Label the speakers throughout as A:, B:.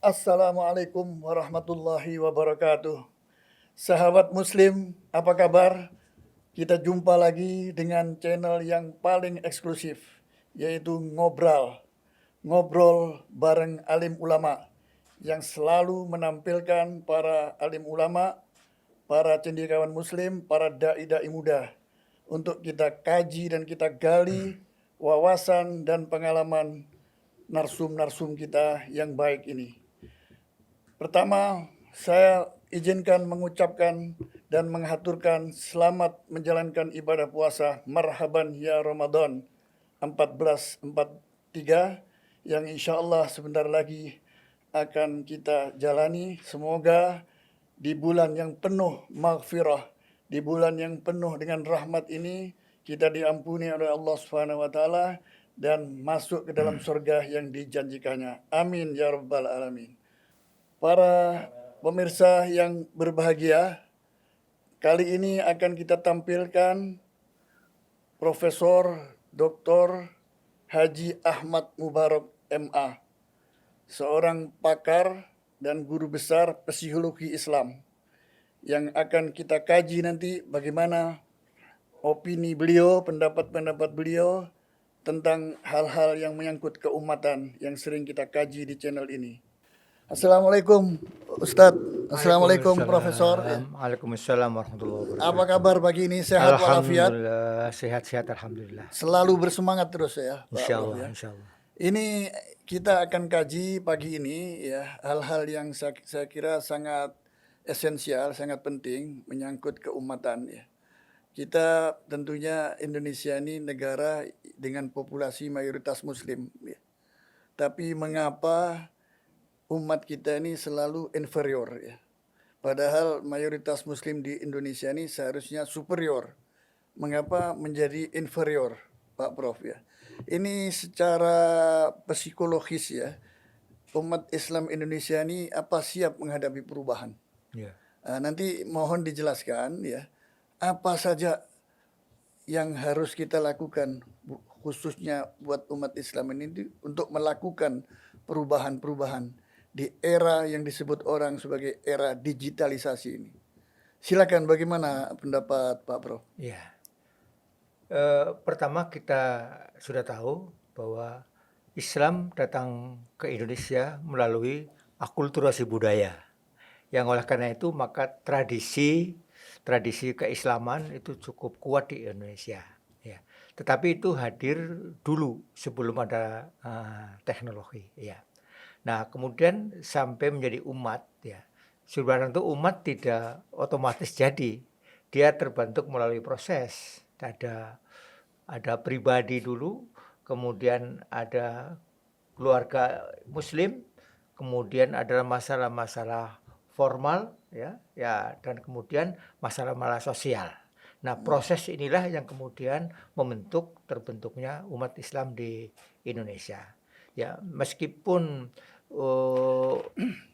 A: Assalamualaikum warahmatullahi wabarakatuh. Sahabat Muslim, apa kabar? Kita jumpa lagi dengan channel yang paling eksklusif, yaitu Ngobrol. Ngobrol bareng alim ulama, yang selalu menampilkan para alim ulama, para cendekiawan Muslim, para dai-dai muda, untuk kita kaji dan kita gali wawasan dan pengalaman narsum-narsum kita yang baik ini. Pertama, saya izinkan mengucapkan dan menghaturkan selamat menjalankan ibadah puasa Marhaban ya Ramadan 1443 yang insya Allah sebentar lagi akan kita jalani. Semoga di bulan yang penuh maghfirah, di bulan yang penuh dengan rahmat ini, kita diampuni oleh Allah Subhanahu wa taala dan masuk ke dalam surga yang dijanjikannya. Amin ya rabbal alamin. Para pemirsa yang berbahagia, kali ini akan kita tampilkan Profesor Dr. Haji Ahmad Mubarak MA, seorang pakar dan guru besar psikologi Islam, yang akan kita kaji nanti bagaimana opini beliau, pendapat-pendapat beliau tentang hal-hal yang menyangkut keumatan yang sering kita kaji di channel ini. Assalamualaikum Ustadz. Assalamualaikum Profesor.
B: Waalaikumsalam warahmatullahi wabarakatuh.
A: Apa kabar pagi ini? Sehat walafiat?
B: Alhamdulillah, sehat-sehat alhamdulillah.
A: Selalu bersemangat terus ya, Pak Prof,
B: Insyaallah,
A: ya.
B: insyaallah.
A: Ini kita akan kaji pagi ini ya hal-hal yang saya kira sangat esensial, sangat penting menyangkut keumatan ya. Kita tentunya Indonesia ini negara dengan populasi mayoritas Muslim ya. Tapi mengapa umat kita ini selalu inferior ya. Padahal mayoritas Muslim di Indonesia ini seharusnya superior. Mengapa menjadi inferior, Pak Prof ya? Ini secara psikologis ya, umat Islam Indonesia ini apa siap menghadapi perubahan?
B: Ya.
A: Nanti mohon dijelaskan ya, apa saja yang harus kita lakukan khususnya buat umat Islam ini untuk melakukan perubahan-perubahan di era yang disebut orang sebagai era digitalisasi ini. Silakan, bagaimana pendapat Pak Prof?
B: Ya. Pertama kita sudah tahu bahwa Islam datang ke Indonesia melalui akulturasi budaya. Yang oleh karena itu maka tradisi keislaman itu cukup kuat di Indonesia. Ya. Tetapi itu hadir dulu sebelum ada teknologi. Ya. Nah, kemudian sampai menjadi umat ya. Sebenarnya itu umat tidak otomatis jadi. Dia terbentuk melalui proses. Ada pribadi dulu, kemudian ada keluarga muslim, kemudian ada masalah-masalah formal ya, dan kemudian masalah-masalah sosial. Nah, proses inilah yang kemudian terbentuknya umat Islam di Indonesia. Ya, meskipun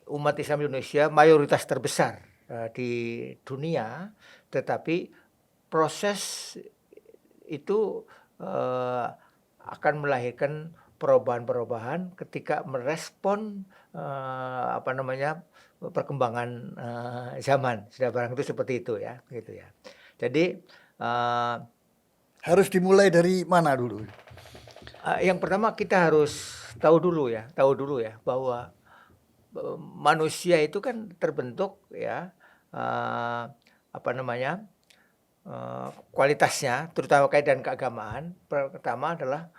B: umat Islam Indonesia mayoritas terbesar di dunia, tetapi proses itu akan melahirkan perubahan-perubahan ketika merespon perkembangan zaman. Sudah barang itu seperti itu ya, gitu ya. Jadi
A: harus dimulai dari mana dulu?
B: Yang pertama kita harus tahu dulu ya bahwa manusia itu kan terbentuk ya kualitasnya, terutama kaitan keagamaan. Pertama adalah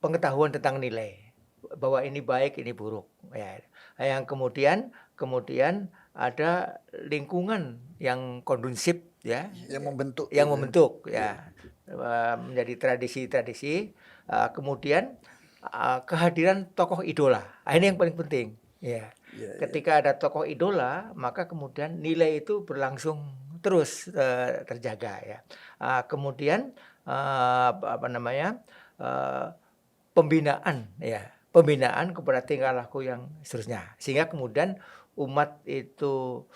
B: pengetahuan tentang nilai bahwa ini baik, ini buruk. Ya. Yang kemudian ada lingkungan yang kondusif ya,
A: yang membentuk
B: ya. Menjadi tradisi-tradisi, kemudian kehadiran tokoh idola. Ini yang paling penting. Ya. Ketika ada tokoh idola, maka kemudian nilai itu berlangsung terus terjaga ya. Kemudian pembinaan kepada tingkah laku yang seterusnya, sehingga kemudian umat itu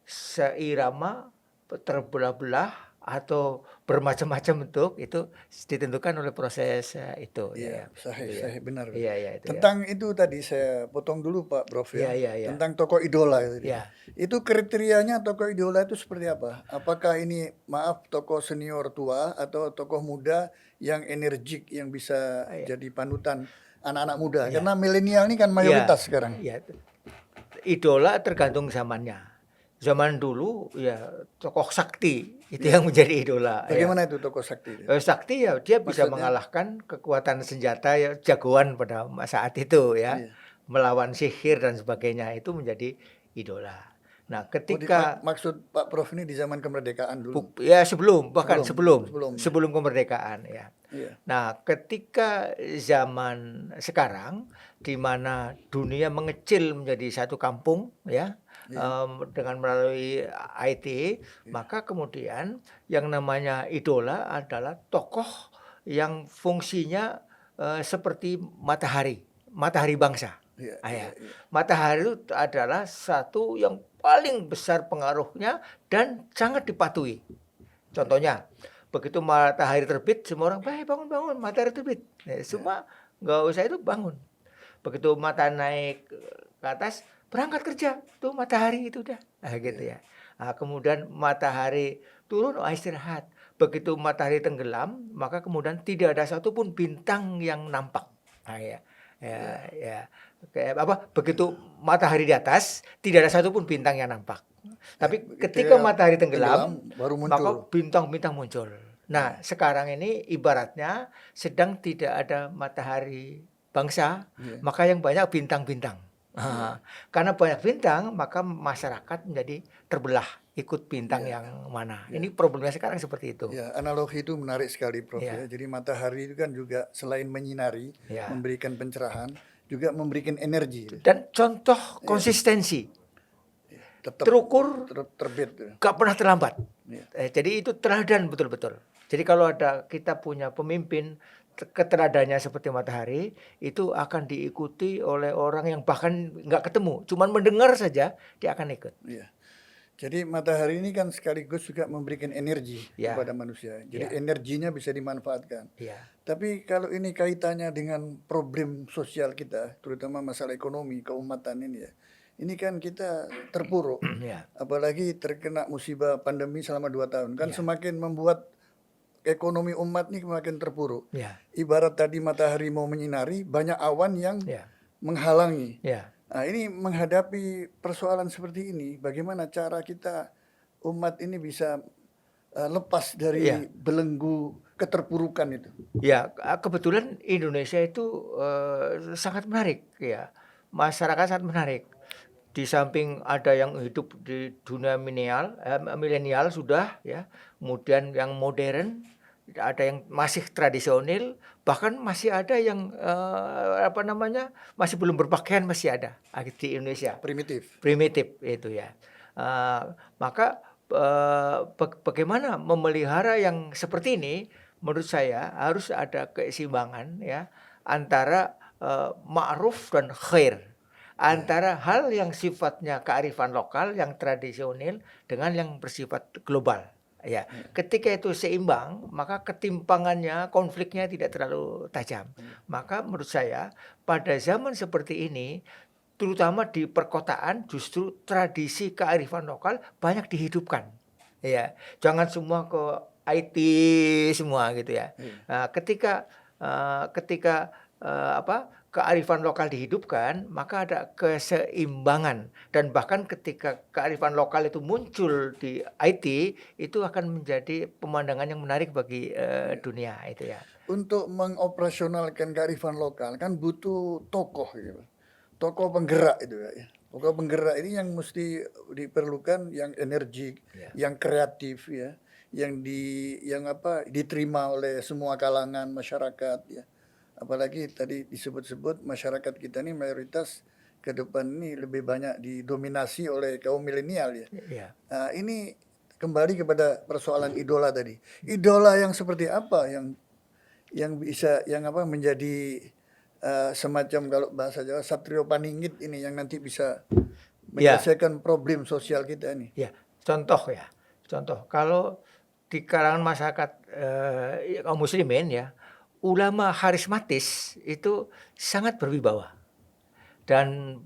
B: seirama, terbelah-belah, atau bermacam-macam bentuk itu ditentukan oleh proses itu
A: Iya, sahih,
B: itu ya.
A: sahih, benar.
B: Iya iya itu ya.
A: Tentang itu tadi saya potong dulu Pak Prof
B: Iya
A: ya,
B: iya iya.
A: tentang tokoh idola itu tadi.
B: Iya.
A: Itu kriterianya tokoh idola itu seperti apa? Apakah ini maaf tokoh senior tua atau tokoh muda yang energik yang bisa
B: Iya.
A: jadi panutan anak-anak muda?
B: Iya.
A: Karena milenial ini kan
B: Iya.
A: mayoritas sekarang.
B: Iya. Idola tergantung zamannya. Zaman dulu ya tokoh sakti itu yang menjadi idola. Ya.
A: Bagaimana itu tokoh sakti itu?
B: Sakti ya dia bisa
A: Maksudnya?
B: mengalahkan kekuatan senjata ya jagoan pada saat itu ya.
A: Iya.
B: Melawan sihir dan sebagainya itu menjadi idola. Nah,
A: Oh,
B: ketika
A: maksud Pak Prof ini di zaman kemerdekaan dulu.
B: ya sebelum bahkan
A: Sebelum.
B: sebelum kemerdekaan ya.
A: Iya.
B: Nah, ketika zaman sekarang di mana dunia mengecil menjadi satu kampung ya, dengan melalui IT, maka kemudian yang namanya idola adalah tokoh yang fungsinya seperti matahari bangsa.
A: Iya,
B: Ah,
A: iya,
B: ya.
A: iya.
B: Matahari itu adalah satu yang paling besar pengaruhnya dan sangat dipatuhi. Contohnya, begitu matahari terbit, semua orang, bangun, matahari terbit. Semua nggak usah itu bangun. Begitu mata naik ke atas, berangkat kerja. Tuh matahari itu udah. Nah, gitu ya. Nah, kemudian matahari turun, istirahat. Begitu matahari tenggelam, maka kemudian tidak ada satupun bintang yang nampak. Nah, ya. Kayak apa? Begitu matahari di atas, tidak ada satupun bintang yang nampak. Tapi
A: begitu
B: ketika
A: ya,
B: matahari tenggelam,
A: baru muncul.
B: maka bintang-bintang muncul. Nah, sekarang ini ibaratnya sedang tidak ada matahari bangsa, maka yang banyak bintang-bintang. Karena banyak bintang, maka masyarakat menjadi terbelah ikut bintang yang mana. Ini problemnya sekarang seperti itu.
A: Ya, analogi itu menarik sekali, Prof.
B: Iya.
A: Ya. Jadi matahari itu kan juga selain menyinari,
B: Iya.
A: memberikan pencerahan, juga memberikan energi.
B: Dan contoh konsistensi,
A: Tetap
B: terukur,
A: terbit.
B: gak pernah terlambat.
A: Iya.
B: Jadi itu teladan betul-betul. Jadi kalau ada kita punya pemimpin keteladannya seperti matahari, itu akan diikuti oleh orang yang bahkan nggak ketemu, cuman mendengar saja dia akan ikut.
A: Iya. Jadi matahari ini kan sekaligus juga memberikan energi
B: Ya.
A: kepada manusia. Jadi
B: Ya.
A: energinya bisa dimanfaatkan.
B: Iya.
A: Tapi kalau ini kaitannya dengan problem sosial kita, terutama masalah ekonomi, keumatan ini ya. Ini kan kita terpuruk.
B: Ya.
A: Apalagi terkena musibah pandemi selama 2 tahun. Kan semakin membuat ekonomi umat ini semakin terpuruk.
B: Ya.
A: Ibarat tadi matahari mau menyinari, banyak awan yang
B: Ya.
A: menghalangi.
B: Ya.
A: Nah, ini menghadapi persoalan seperti ini, bagaimana cara kita umat ini bisa lepas dari
B: Iya.
A: belenggu keterpurukan itu?
B: Ya, kebetulan Indonesia itu sangat menarik ya. Masyarakat sangat menarik. Di samping ada yang hidup di dunia milenial sudah ya, kemudian yang modern, ada yang masih tradisional, bahkan masih ada yang masih belum berpakaian, masih ada di Indonesia. Primitif itu ya. Maka bagaimana memelihara yang seperti ini? Menurut saya harus ada keseimbangan ya antara ma'ruf dan khair. Antara hal yang sifatnya kearifan lokal, yang tradisional dengan yang bersifat global. Ya, ketika itu seimbang, maka ketimpangannya, konfliknya tidak terlalu tajam. Maka menurut saya pada zaman seperti ini, terutama di perkotaan, justru tradisi kearifan lokal banyak dihidupkan. Ya, jangan semua ke IT semua gitu ya. Nah, ketika kearifan lokal dihidupkan, maka ada keseimbangan. Dan bahkan ketika kearifan lokal itu muncul di IT, itu akan menjadi pemandangan yang menarik bagi dunia itu ya.
A: Untuk mengoperasionalkan kearifan lokal kan butuh tokoh gitu. Tokoh penggerak itu ya. Tokoh penggerak ini yang mesti diperlukan, yang energik, yang kreatif ya, yang diterima oleh semua kalangan masyarakat ya. Apalagi tadi disebut-sebut masyarakat kita ini mayoritas ke depan ini lebih banyak didominasi oleh kaum milenial ya. Nah, ini kembali kepada persoalan idola tadi. Idola yang seperti apa yang bisa menjadi semacam kalau bahasa Jawa satrio paningit ini yang nanti bisa menyelesaikan problem sosial kita ini.
B: Ya, contoh kalau di kalangan masyarakat kaum muslimin ya, ulama karismatis itu sangat berwibawa dan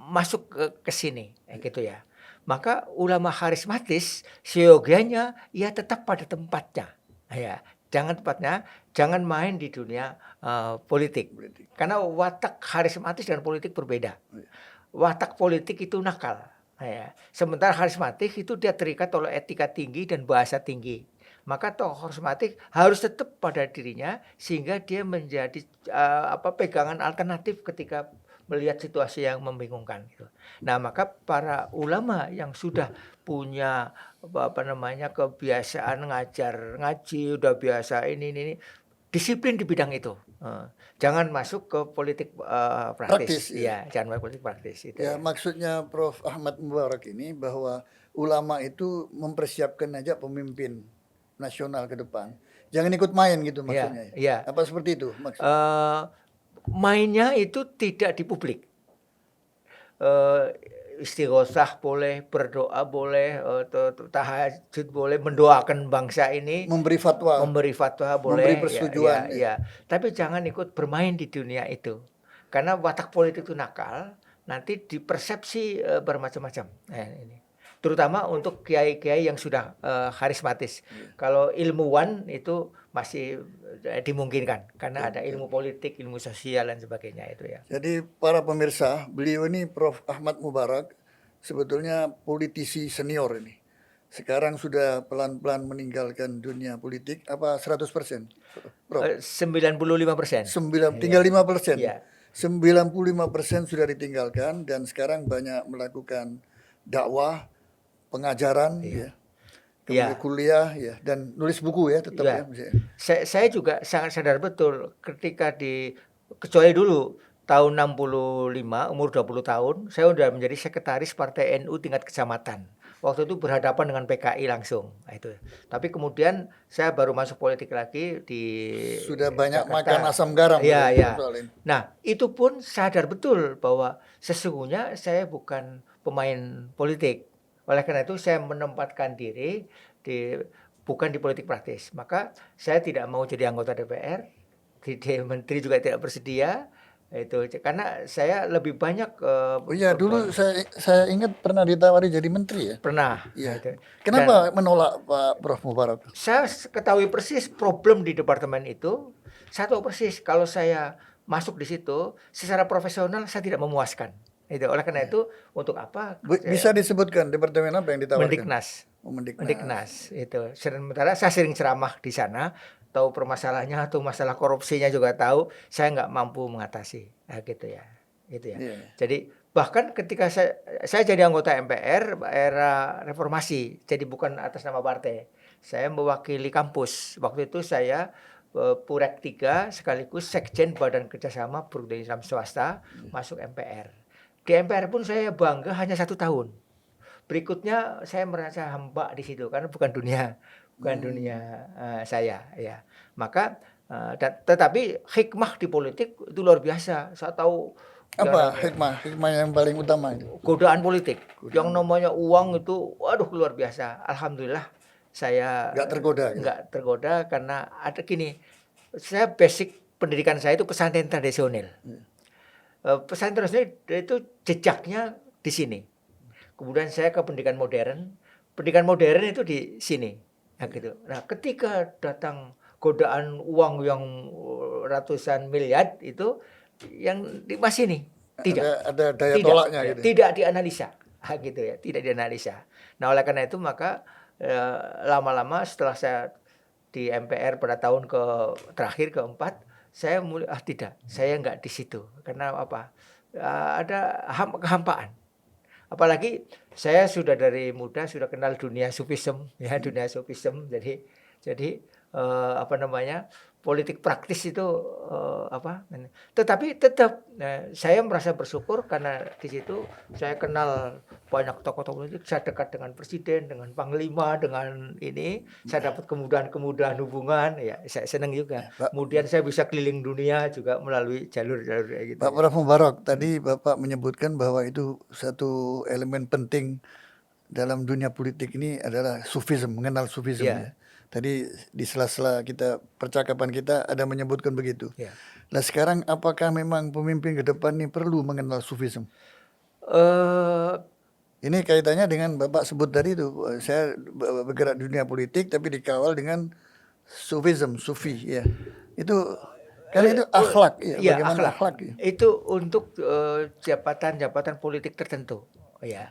B: masuk ke sini gitu ya. Maka ulama karismatis seyogianya ya tetap pada tempatnya. Ya, jangan main di dunia politik.
A: Politik.
B: Karena watak karismatis dan politik berbeda.
A: Iya.
B: Watak politik itu nakal. Ya. Sementara karismatik itu dia terikat oleh etika tinggi dan bahasa tinggi. Maka tokoh karismatik harus tetap pada dirinya sehingga dia menjadi pegangan alternatif ketika melihat situasi yang membingungkan gitu. Nah, maka para ulama yang sudah punya kebiasaan ngaji, udah biasa ini disiplin di bidang itu. Jangan masuk ke politik
A: Praktis,
B: praktis.
A: ya.
B: Ya, jangan masuk politik praktis itu.
A: Ya, maksudnya Prof. Ahmad Mubarak ini bahwa ulama itu mempersiapkan aja pemimpin nasional ke depan. Jangan ikut main gitu maksudnya.
B: Ya.
A: Apa seperti itu maksudnya?
B: Mainnya itu tidak di publik. Istighosah boleh, berdoa boleh, tahajud boleh, mendoakan bangsa ini,
A: Memberi fatwa,
B: memberi fatwa
A: memberi
B: boleh,
A: persetujuan.
B: ya. Tapi jangan ikut bermain di dunia itu, karena watak politik itu nakal, nanti dipersepsi bermacam-macam. Ini. Terutama untuk kiai-kiai yang sudah karismatis. Kalau ilmuwan itu masih dimungkinkan, karena ada ilmu politik, ilmu sosial dan sebagainya itu ya.
A: Jadi para pemirsa, beliau ini Prof. Ahmad Mubarak sebetulnya politisi senior ini. Sekarang sudah pelan-pelan meninggalkan dunia politik, apa 100%? Prof?
B: 95%.
A: Tinggal 5%.
B: Iya.
A: 95% sudah ditinggalkan dan sekarang banyak melakukan dakwah, pengajaran, ya. Kemudian kuliah, ya, dan nulis buku ya tetap ya.
B: Saya juga sangat sadar betul ketika kecuali dulu tahun 65, umur 20 tahun, saya sudah menjadi sekretaris Partai NU tingkat kecamatan. Waktu itu berhadapan dengan PKI langsung. Nah, itu. Tapi kemudian saya baru masuk politik lagi
A: sudah banyak
B: Jakarta.
A: makan asam garam.
B: Iya. Nah, itu pun sadar betul bahwa sesungguhnya saya bukan pemain politik. Oleh karena itu saya menempatkan diri bukan di politik praktis. Maka saya tidak mau jadi anggota DPR, menteri juga tidak bersedia. Itu karena saya lebih banyak.
A: Oh iya, dulu saya ingat pernah ditawari jadi menteri ya.
B: Pernah.
A: Iya.
B: Gitu.
A: Kenapa menolak Pak Prof Mubarak?
B: Saya ketahui persis problem di departemen itu. Saya tahu persis kalau saya masuk di situ secara profesional saya tidak memuaskan. Itu. Oleh karena itu untuk apa?
A: Bisa disebutkan departemen apa yang ditawarkan?
B: Mendiknas. Itu. Sementara saya sering ceramah di sana, tahu permasalahannya atau masalah korupsinya juga tahu, saya nggak mampu mengatasi. Nah, gitu ya. Gitu ya.
A: Yeah.
B: Jadi bahkan ketika saya jadi anggota MPR era reformasi, jadi bukan atas nama partai. Saya mewakili kampus. Waktu itu saya Purek 3 sekaligus Sekjen Badan Kerjasama Perguruan Islam Swasta masuk MPR. Di MPR pun saya bangga hanya 1 tahun. Berikutnya saya merasa hamba di situ karena bukan dunia saya ya. Maka tetapi hikmah di politik itu luar biasa. Saya tahu
A: apa hikmah yang paling utama itu?
B: Godaan politik. Yang namanya uang itu waduh luar biasa. Alhamdulillah saya nggak tergoda karena ada gini. Saya basic pendidikan saya itu pesantren tradisional. Pesantren tradisional itu jejaknya di sini. Kemudian saya ke pendidikan modern. Pendidikan modern itu di sini. Nah, gitu. Nah, ketika datang godaan uang yang ratusan miliar itu yang di mas ini
A: ada daya tolaknya gitu.
B: Tidak dianalisa. Gitu ya, tidak dianalisa. Nah, oleh karena itu maka lama-lama setelah saya di MPR pada tahun terakhir keempat, saya mulai tidak, saya nggak di situ. Karena apa? Ada kehampaan. Apalagi saya sudah dari muda sudah kenal dunia sufisme ya, dunia sufisme. Jadi politik praktis itu tetapi tetap saya merasa bersyukur karena di situ saya kenal banyak tokoh-tokoh politik, saya dekat dengan presiden, dengan panglima, dengan ini saya dapat kemudahan hubungan ya, saya senang juga. Kemudian saya bisa keliling dunia juga melalui jalur-jalur gitu.
A: Pak Prof Mubarak, tadi Bapak menyebutkan bahwa itu satu elemen penting dalam dunia politik ini adalah sufisme, mengenal sufisme
B: Ya.
A: ya. Tadi di sela-sela kita percakapan kita ada menyebutkan begitu.
B: Ya.
A: Nah sekarang apakah memang pemimpin ke depan ini perlu mengenal sufisme?
B: Eh,
A: Ini kaitannya dengan Bapak sebut tadi itu, saya bergerak di dunia politik tapi dikawal dengan sufisme, sufi ya. Itu karena itu akhlak ya,
B: ya,
A: bagaimana akhlak ya.
B: itu untuk jabatan-jabatan politik tertentu, ya.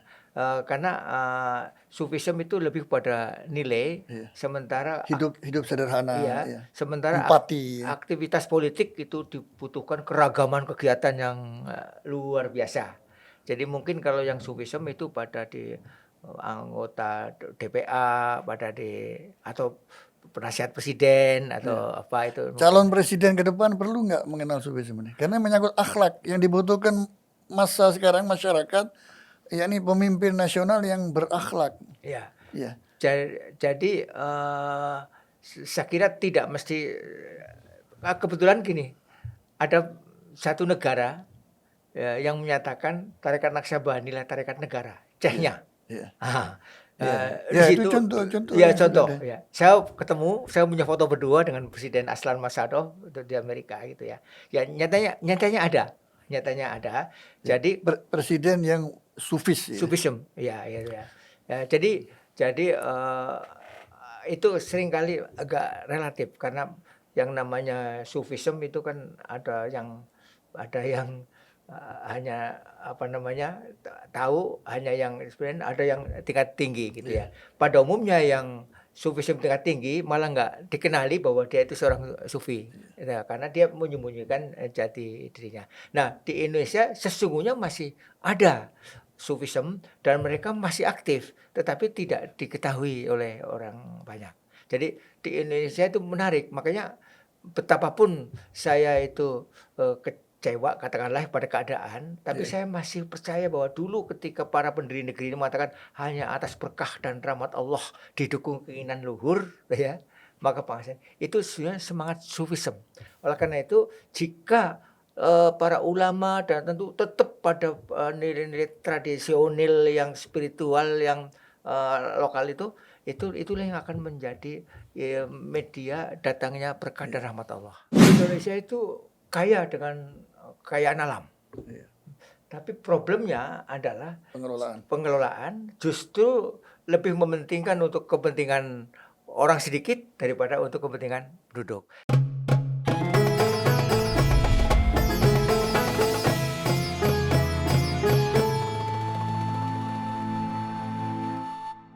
B: Karena sufisme itu lebih pada nilai,
A: Iya.
B: sementara
A: Hidup sederhana
B: iya,
A: ya.
B: sementara
A: Empati ya.
B: aktivitas politik itu dibutuhkan keragaman kegiatan yang luar biasa. Jadi mungkin kalau yang sufisme itu pada di anggota DPA, atau penasihat presiden atau apa itu.
A: Calon presiden ke depan perlu nggak mengenal sufisme ini? Karena menyangkut akhlak yang dibutuhkan masa sekarang masyarakat, yakni pemimpin nasional yang berakhlak.
B: Ya.
A: Ya.
B: Jadi saya kira tidak mesti, kebetulan gini, ada satu negara ya, yang menyatakan tarekat Naksabandi adalah tarekat negara, Chechnya.
A: Ya.
B: Di
A: Ya, itu
B: situ,
A: contoh
B: ya
A: yang sudah
B: contoh.
A: ada.
B: Ya. Saya punya foto berdua dengan Presiden Aslan Masado itu di Amerika gitu ya. Ya nyatanya ada. Jadi
A: Presiden yang sufis ya.
B: sufisme, ya. Ya, jadi itu seringkali agak relatif karena yang namanya sufisme itu kan ada yang hanya apa namanya tahu, hanya yang experience, ada yang tingkat tinggi gitu ya. Pada umumnya yang sufisme tingkat tinggi malah nggak dikenali bahwa dia itu seorang sufi, ya, karena dia menyembunyikan jati dirinya. Nah di Indonesia sesungguhnya masih ada sufisme dan mereka masih aktif, tetapi tidak diketahui oleh orang banyak. Jadi di Indonesia itu menarik, makanya betapapun saya itu kecewa katakanlah pada keadaan, tapi saya masih percaya bahwa dulu ketika para pendiri negeri ini mengatakan hanya atas berkah dan rahmat Allah didukung keinginan luhur, ya, maka bangsa itu sebenarnya semangat sufisme. Oleh karena itu, jika para ulama dan tentu tetap pada nilai-nilai tradisional yang spiritual yang lokal itulah yang akan menjadi media datangnya berkah dan rahmat Allah. Indonesia itu kaya dengan kekayaan alam. Tapi problemnya adalah pengelolaan justru lebih mementingkan untuk kepentingan orang sedikit daripada untuk kepentingan penduduk.